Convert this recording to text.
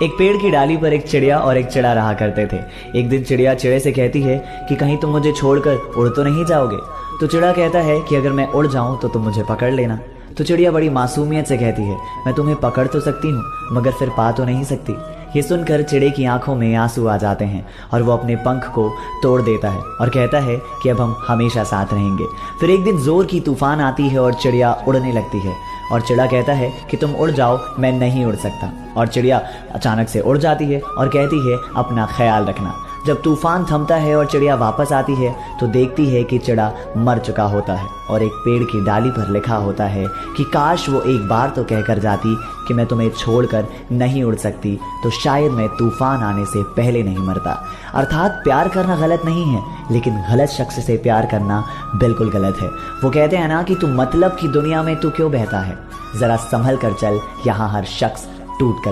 एक पेड़ की डाली पर एक चिड़िया और एक चिड़ा रहा करते थे। एक दिन चिड़िया चिड़े से कहती है कि कहीं तुम मुझे छोड़कर उड़ तो नहीं जाओगे। तो चिड़ा कहता है कि अगर मैं उड़ जाऊं तो तुम मुझे पकड़ लेना। तो चिड़िया बड़ी मासूमियत से कहती है, मैं तुम्हें पकड़ तो सकती हूँ मगर फिर पा तो नहीं सकती। ये सुनकर चिड़े की आंखों में आंसू आ जाते हैं और वो अपने पंख को तोड़ देता है और कहता है कि अब हम हमेशा साथ रहेंगे। फिर एक दिन जोर की तूफान आती है और चिड़िया उड़ने लगती है और चिड़ा कहता है कि तुम उड़ जाओ, मैं नहीं उड़ सकता। और चिड़िया अचानक से उड़ जाती है और कहती है अपना ख्याल रखना। जब तूफान थमता है और चिड़िया वापस आती है तो देखती है कि चिड़ा मर चुका होता है और एक पेड़ की डाली पर लिखा होता है कि काश वो एक बार तो कहकर जाती कि मैं तुम्हें छोड़कर नहीं उड़ सकती, तो शायद मैं तूफान आने से पहले नहीं मरता। अर्थात प्यार करना गलत नहीं है, लेकिन गलत शख्स से प्यार करना बिल्कुल गलत है। वो कहते हैं ना कि तू मतलब की दुनिया में तू क्यों बहता है, जरा संभल कर चल, यहाँ हर शख्स टूट कर